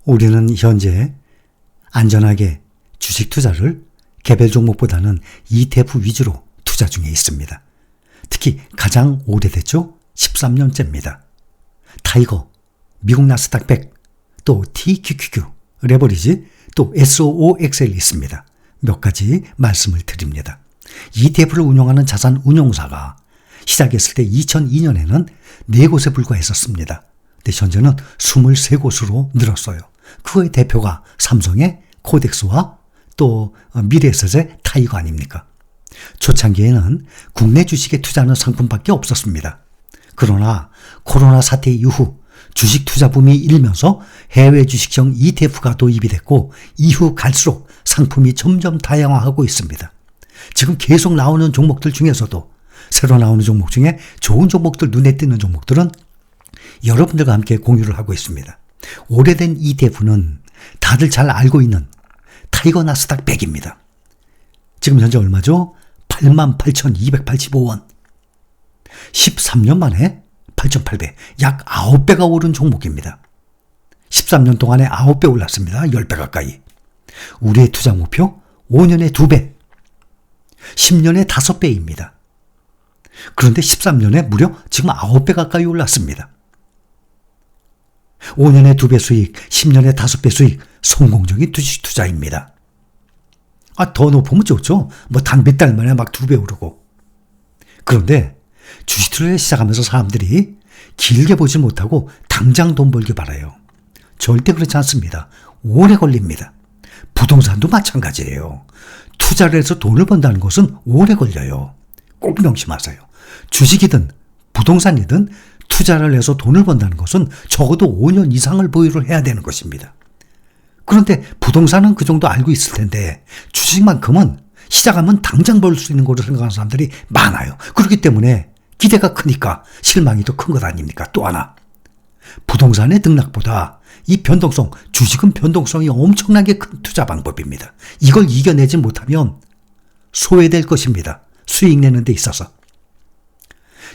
우리는 현재 안전하게 주식 투자를 개별 종목보다는 ETF 위주로 투자 중에 있습니다. 특히 가장 오래됐죠? 13년째입니다. 타이거, 미국 나스닥 100, 또 TQQQ, 레버리지, 또 SOXL 있습니다. 몇 가지 말씀을 드립니다. ETF를 운영하는 자산 운용사가 시작했을 때 2002년에는 4곳에 불과했었습니다. 근데 현재는 23곳으로 늘었어요. 그거의 대표가 삼성의 코덱스와 또 미래에셋의 타이거 아닙니까? 초창기에는 국내 주식에 투자하는 상품밖에 없었습니다. 그러나 코로나 사태 이후 주식 투자 붐이 일면서 해외 주식형 ETF가 도입이 됐고 이후 갈수록 상품이 점점 다양화하고 있습니다. 지금 계속 나오는 종목들 중에서도 새로 나오는 종목 중에 좋은 종목들, 눈에 띄는 종목들은 여러분들과 함께 공유를 하고 있습니다. 오래된 ETF는 다들 잘 알고 있는 타이거 나스닥 100입니다. 지금 현재 얼마죠? 88,285원. 13년 만에 8,800, 약 9배가 오른 종목입니다. 13년 동안에 9배 올랐습니다. 10배 가까이. 우리의 투자 목표 5년에 2배, 10년에 5배입니다. 그런데 13년에 무려 지금 9배 가까이 올랐습니다. 5년에 2배 수익, 10년에 5배 수익, 성공적인 주식 투자입니다. 더 높으면 좋죠. 단 몇 달 만에 막 2배 오르고. 그런데 주식 투자를 시작하면서 사람들이 길게 보지 못하고 당장 돈 벌기 바라요. 절대 그렇지 않습니다. 오래 걸립니다. 부동산도 마찬가지예요. 투자를 해서 돈을 번다는 것은 오래 걸려요. 꼭 명심하세요. 주식이든 부동산이든 투자를 해서 돈을 번다는 것은 적어도 5년 이상을 보유를 해야 되는 것입니다. 그런데 부동산은 그 정도 알고 있을 텐데 주식만큼은 시작하면 당장 벌 수 있는 거로 생각하는 사람들이 많아요. 그렇기 때문에 기대가 크니까 실망이 더 큰 것 아닙니까? 또 하나, 부동산의 등락보다 이 변동성, 주식은 변동성이 엄청나게 큰 투자 방법입니다. 이걸 이겨내지 못하면 소외될 것입니다. 수익 내는 데 있어서.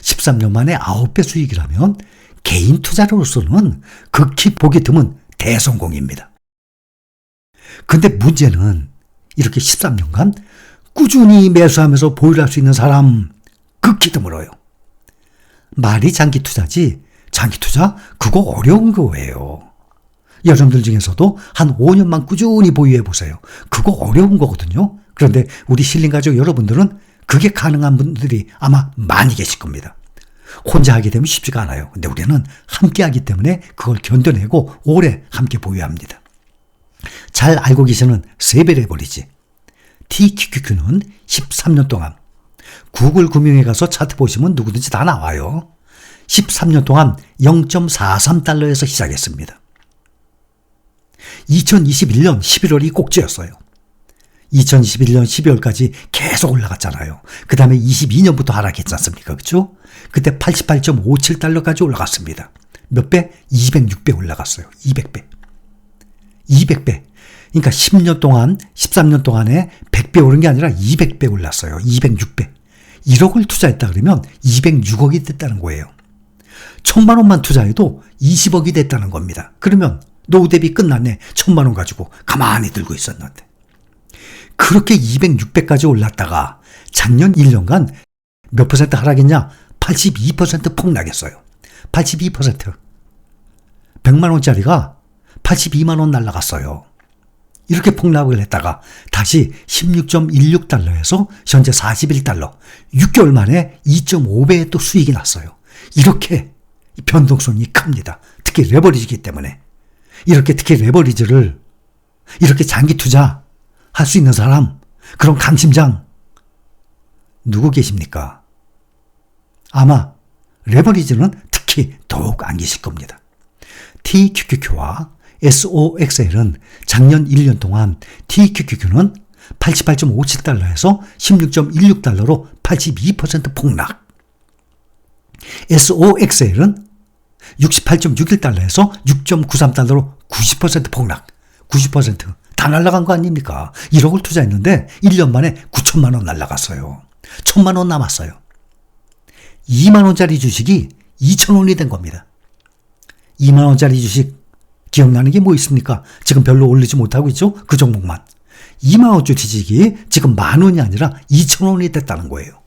13년 만에 9배 수익이라면 개인 투자로서는 극히 보기 드문 대성공입니다. 근데 문제는 이렇게 13년간 꾸준히 매수하면서 보유할 수 있는 사람 극히 드물어요. 말이 장기 투자지, 장기 투자 그거 어려운 거예요. 여러분들 중에서도 한 5년만 꾸준히 보유해 보세요. 그거 어려운 거거든요. 그런데 우리 힐링가족 여러분들은 그게 가능한 분들이 아마 많이 계실 겁니다. 혼자 하게 되면 쉽지가 않아요. 근데 우리는 함께 하기 때문에 그걸 견뎌내고 오래 함께 보유합니다. 잘 알고 계시는 세베레버리지 TQQQ는 13년 동안 구글 금융에 가서 차트 보시면 누구든지 다 나와요. 13년 동안 0.43달러에서 시작했습니다. 2021년 11월이 꼭지였어요. 2021년 12월까지 계속 올라갔잖아요. 그 다음에 22년부터 하락했지 않습니까? 그렇죠? 그때 88.57달러까지 올라갔습니다. 몇 배? 206배 올라갔어요. 200배. 200배. 그러니까 10년 동안, 13년 동안에 100배 오른 게 아니라 200배 올랐어요. 206배. 1억을 투자했다 그러면 206억이 됐다는 거예요. 1,000만 원만 투자해도 20억이 됐다는 겁니다. 그러면 노후 대비 끝났네. 1,000만 원 가지고 가만히 들고 있었는데. 그렇게 206배까지 올랐다가 작년 1년간 몇 퍼센트 하락했냐? 82% 폭락했어요. 82%. 100만 원짜리가 82만 원 날라갔어요. 이렇게 폭락을 했다가 다시 16.16달러에서 현재 41달러. 6개월 만에 2.5배의 또 수익이 났어요. 이렇게 변동성이 큽니다. 특히 레버리지이기 때문에. 이렇게 특히 레버리지를 이렇게 장기 투자 할 수 있는 사람, 그런 강심장 누구 계십니까? 아마 레버리지는 특히 더욱 안 계실 겁니다. TQQQ와 SOXL은 작년 1년 동안 TQQQ는 88.57달러에서 16.16달러로 82% 폭락. SOXL은 68.61달러에서 6.93달러로 90% 폭락. 90%. 다 날라간 거 아닙니까? 1억을 투자했는데 1년 만에 9천만 원 날라갔어요. 1,000만 원 남았어요. 2만 원짜리 주식이 2천 원이 된 겁니다. 2만 원짜리 주식 기억나는 게 뭐 있습니까? 지금 별로 오르지 못하고 있죠? 그 종목만. 2만원주 뒤지기 지금 10,000원이 아니라 2,000원이 됐다는 거예요.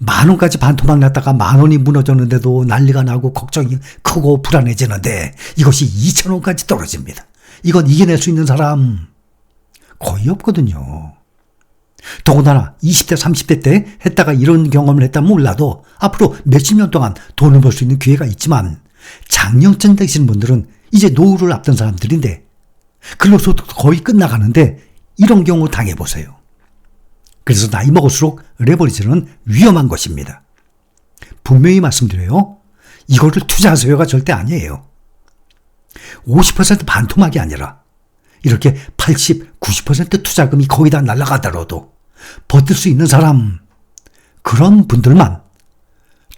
10,000원까지 반토막 났다가 10,000원이 무너졌는데도 난리가 나고 걱정이 크고 불안해지는데 이것이 2,000원까지 떨어집니다. 이건 이겨낼 수 있는 사람 거의 없거든요. 더군다나 20대 30대 때 했다가 이런 경험을 했다면 몰라도 앞으로 몇십 년 동안 돈을 벌 수 있는 기회가 있지만 장년층 되시는 분들은 이제 노후를 앞둔 사람들인데 근로소득도 거의 끝나가는데 이런 경우 당해보세요. 그래서 나이 먹을수록 레버리지는 위험한 것입니다. 분명히 말씀드려요. 이거를 투자하세요가 절대 아니에요. 50% 반토막이 아니라 이렇게 80, 90% 투자금이 거의 다 날아가더라도 버틸 수 있는 사람, 그런 분들만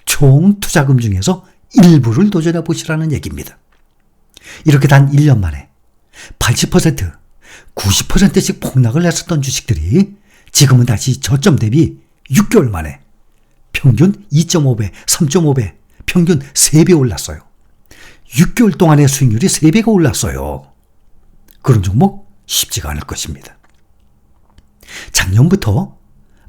총 투자금 중에서 일부를 도전해 보시라는 얘기입니다. 이렇게 단 1년 만에 80%, 90%씩 폭락을 했었던 주식들이 지금은 다시 저점 대비 6개월 만에 평균 2.5배, 3.5배, 평균 3배 올랐어요. 6개월 동안의 수익률이 3배가 올랐어요. 그런 종목 쉽지가 않을 것입니다. 작년부터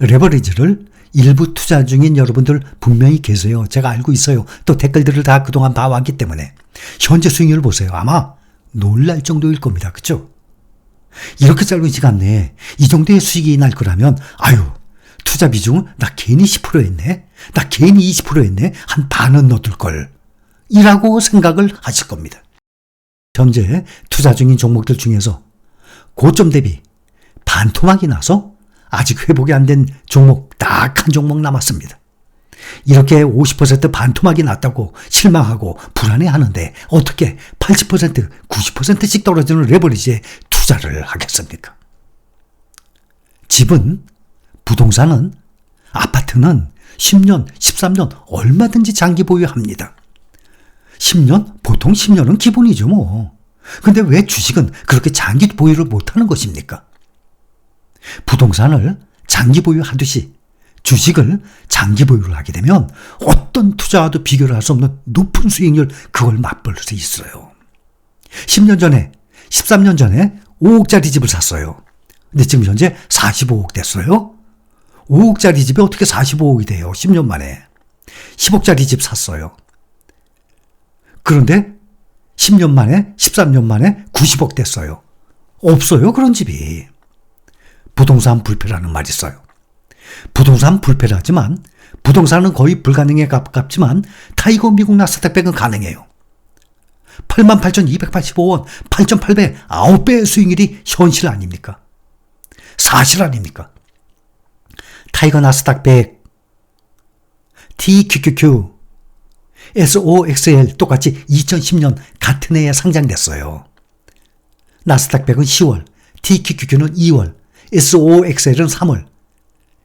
레버리지를 일부 투자 중인 여러분들 분명히 계세요. 제가 알고 있어요. 또 댓글들을 다 그동안 봐왔기 때문에. 현재 수익률을 보세요. 아마 놀랄 정도일 겁니다. 그렇죠? 이렇게 짧은 시간 내에 이 정도의 수익이 날 거라면 아유, 투자 비중은 나 괜히 10% 했네. 나 괜히 20% 했네. 한 반은 넣어둘 걸. 이라고 생각을 하실 겁니다. 현재 투자 중인 종목들 중에서 고점 대비 반토막이 나서 아직 회복이 안 된 종목 딱 한 종목 남았습니다. 이렇게 50% 반토막이 났다고 실망하고 불안해하는데 어떻게 80%, 90%씩 떨어지는 레버리지에 투자를 하겠습니까? 집은, 부동산은, 아파트는 10년, 13년 얼마든지 장기 보유합니다. 10년? 보통 10년은 기본이죠 뭐. 근데 왜 주식은 그렇게 장기 보유를 못하는 것입니까? 부동산을 장기 보유하듯이 주식을 장기 보유를 하게 되면 어떤 투자와도 비교를 할 수 없는 높은 수익률, 그걸 맛볼 수 있어요. 10년 전에, 13년 전에 5억짜리 집을 샀어요. 근데 지금 현재 45억 됐어요. 5억짜리 집이 어떻게 45억이 돼요? 10년 만에. 10억짜리 집 샀어요. 그런데 10년 만에, 13년 만에 90억 됐어요. 없어요, 그런 집이. 부동산 불패라는 말이 있어요. 부동산 불패라지만 부동산은 거의 불가능에 가깝지만 타이거 미국 나스닥 100은 가능해요. 88,285원, 8,800, 9배의 수익률이 현실 아닙니까? 사실 아닙니까? 타이거 나스닥 100, TQQQ, SOXL 똑같이 2010년 같은 해에 상장됐어요. 나스닥 100은 10월, TQQQ는 2월, SOXL은 3월.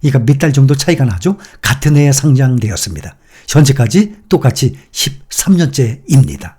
그러니까 몇 달 정도 차이가 나죠? 같은 해에 상장되었습니다. 현재까지 똑같이 13년째입니다.